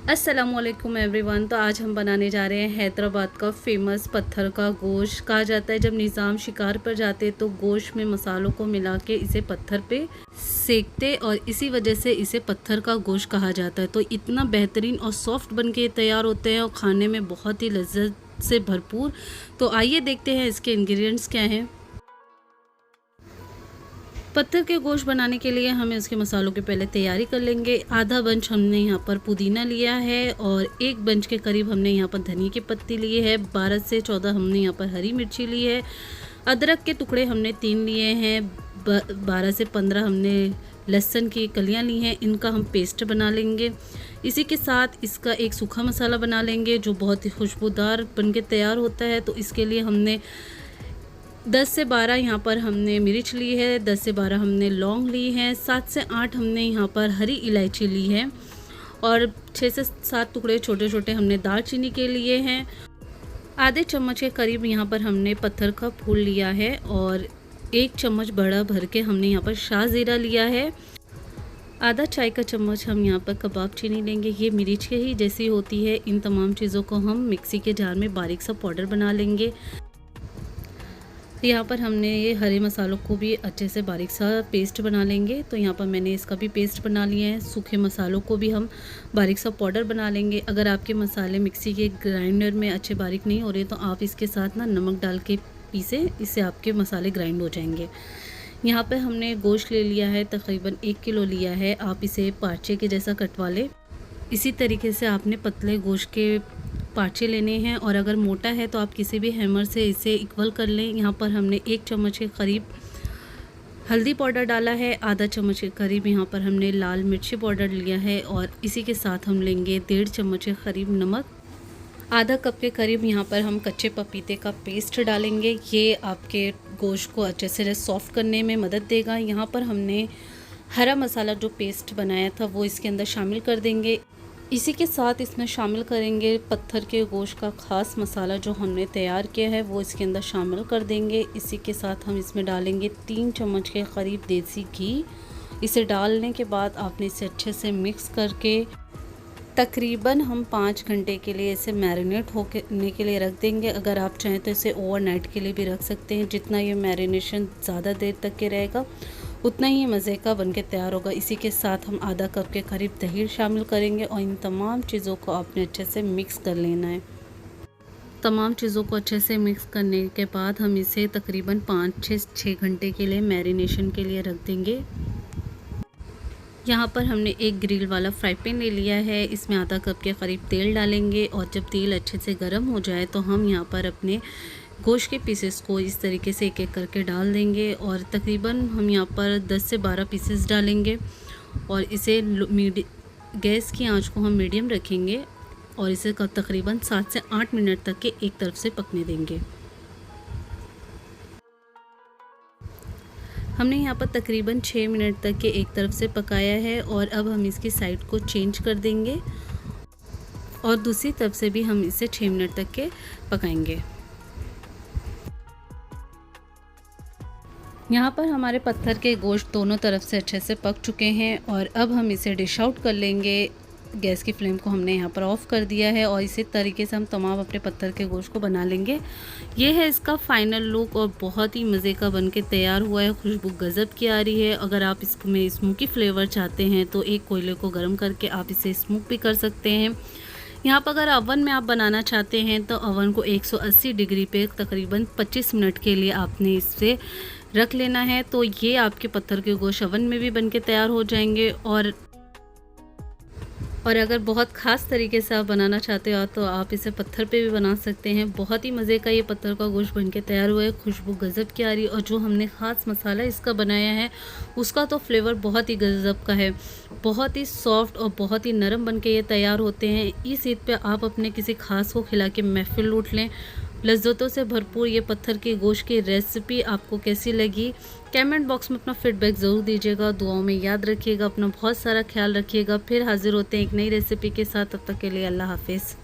अस्सलामुअलैकुम एवरीवन। तो आज हम बनाने जा रहे हैं हैदराबाद का फेमस पत्थर का गोश्त। कहा जाता है जब निज़ाम शिकार पर जाते तो गोश्त में मसालों को मिला के इसे पत्थर पे सेकते और इसी वजह से इसे पत्थर का गोश्त कहा जाता है। तो इतना बेहतरीन और सॉफ्ट बन के तैयार होते हैं और खाने में बहुत ही लज्जत से भरपूर। तो आइए देखते हैं इसके इंग्रेडिएंट्स क्या हैं। पत्थर के गोश्त बनाने के लिए हमें उसके मसालों की पहले तैयारी कर लेंगे। आधा बंच हमने यहाँ पर पुदीना लिया है और एक बंच के करीब हमने यहाँ पर धनिया की पत्ती ली है। 12 से 14 हमने यहाँ पर हरी मिर्ची ली है। अदरक के टुकड़े हमने 3 लिए हैं। 12 से 15 हमने लहसुन की कलियाँ ली हैं। इनका हम पेस्ट बना लेंगे। इसी के साथ इसका एक सूखा मसाला बना लेंगे जो बहुत ही खुशबूदार बन के तैयार होता है। तो इसके लिए हमने 10 से 12 यहाँ पर हमने मिर्च ली है, 10 से 12 हमने लौंग ली है, 7 से 8 हमने यहाँ पर हरी इलायची ली है और 6 से 7 टुकड़े छोटे छोटे हमने दालचीनी के लिए हैं। आधे चम्मच के करीब यहाँ पर हमने पत्थर का फूल लिया है और 1 चम्मच बड़ा भर के हमने यहाँ पर शाह ज़ीरा लिया है। आधा चाय का चम्मच हम यहाँ पर कबाब चीनी लेंगे। ये मिर्च के ही जैसी होती है। इन तमाम चीज़ों को हम मिक्सी के जार में बारीक सा पाउडर बना लेंगे। यहाँ पर हमने ये हरे मसालों को भी अच्छे से बारीक सा पेस्ट बना लेंगे। तो यहाँ पर मैंने इसका भी पेस्ट बना लिया है। सूखे मसालों को भी हम बारीक सा पाउडर बना लेंगे। अगर आपके मसाले मिक्सी के ग्राइंडर में अच्छे बारीक नहीं हो रहे तो आप इसके साथ ना नमक डाल के पीसे, इससे आपके मसाले ग्राइंड हो जाएंगे। यहाँ पर हमने गोश्त ले लिया है, तकरीबन 1 किलो लिया है। आप इसे पार्चे के जैसा कटवा लें। इसी तरीके से आपने पतले गोश्त के पार्चे लेने हैं और अगर मोटा है तो आप किसी भी हैमर से इसे इक्वल कर लें। यहाँ पर हमने 1 चम्मच के करीब हल्दी पाउडर डाला है। आधा चम्मच के करीब यहाँ पर हमने लाल मिर्ची पाउडर लिया है और इसी के साथ हम लेंगे 1.5 चम्मच के करीब नमक। आधा कप के करीब यहाँ पर हम कच्चे पपीते का पेस्ट डालेंगे। ये आपके गोश्त को अच्छे से सॉफ्ट करने में मदद देगा। यहाँ पर हमने हरा मसाला जो पेस्ट बनाया था वो इसके अंदर शामिल कर देंगे। इसी के साथ इसमें शामिल करेंगे पत्थर के गोश्त का ख़ास मसाला जो हमने तैयार किया है, वो इसके अंदर शामिल कर देंगे। इसी के साथ हम इसमें डालेंगे 3 चम्मच के करीब देसी घी। इसे डालने के बाद आपने इसे अच्छे से मिक्स करके तकरीबन हम 5 घंटे के लिए इसे मैरिनेट होने के लिए रख देंगे। अगर आप चाहें तो इसे ओवरनाइट के लिए भी रख सकते हैं। जितना ये मैरिनेशन ज़्यादा देर तक के रहेगा उतना ही मज़े का बनके तैयार होगा। इसी के साथ हम आधा कप के करीब दही शामिल करेंगे और इन तमाम चीज़ों को आपने अच्छे से मिक्स कर लेना है। तमाम चीज़ों को अच्छे से मिक्स करने के बाद हम इसे तकरीबन 5 से 6 घंटे के लिए मैरिनेशन के लिए रख देंगे। यहाँ पर हमने एक ग्रिल वाला फ्राई पैन ले लिया है। इसमें आधा कप के करीब तेल डालेंगे और जब तेल अच्छे से गर्म हो जाए तो हम यहाँ पर अपने गोश्त के पीसेस को इस तरीके से एक एक करके डाल देंगे और तकरीबन हम यहाँ पर 10 से 12 पीसेस डालेंगे और इसे गैस की आंच को हम मीडियम रखेंगे और इसे तकरीबन 7 से 8 मिनट तक के एक तरफ से पकने देंगे। हमने यहाँ पर तकरीबन 6 मिनट तक के एक तरफ से पकाया है और अब हम इसकी साइड को चेंज कर देंगे और दूसरी तरफ से भी हम इसे 6 मिनट तक के पकाएंगे। यहाँ पर हमारे पत्थर के गोश्त दोनों तरफ से अच्छे से पक चुके हैं और अब हम इसे डिश आउट कर लेंगे। गैस की फ्लेम को हमने यहाँ पर ऑफ़ कर दिया है और इसी तरीके से हम तमाम अपने पत्थर के गोश्त को बना लेंगे। ये है इसका फाइनल लुक और बहुत ही मज़े का बनके तैयार हुआ है। खुशबू गज़ब की आ रही है। अगर आप इसमें स्मोकी फ्लेवर चाहते हैं तो एक कोयले को गर्म करके आप इसे स्मोक भी कर सकते हैं। यहाँ पर अगर ओवन में आप बनाना चाहते हैं तो ओवन को 180 डिग्री पे तकरीबन 25 मिनट के लिए आपने इससे रख लेना है। तो ये आपके पत्थर के गोश्त ओवन में भी बनके तैयार हो जाएंगे। और अगर बहुत ख़ास तरीके से आप बनाना चाहते हो तो आप इसे पत्थर पे भी बना सकते हैं। बहुत ही मज़े का ये पत्थर का गोश्त बनके तैयार हुआ है। खुशबू गज़ब की आ रही है और जो हमने ख़ास मसाला इसका बनाया है उसका तो फ्लेवर बहुत ही गज़ब का है। बहुत ही सॉफ्ट और बहुत ही नरम बनके ये तैयार होते हैं। इस ईद पे आप अपने किसी ख़ास को खिला के महफ़िल लूट लें। लज्जतों से भरपूर ये पत्थर के गोश्त की रेसिपी आपको कैसी लगी कमेंट बॉक्स में अपना फीडबैक ज़रूर दीजिएगा। दुआओं में याद रखिएगा। अपना बहुत सारा ख्याल रखिएगा। फिर हाजिर होते हैं एक नई रेसिपी के साथ। तब तक के लिए अल्लाह हाफिज़।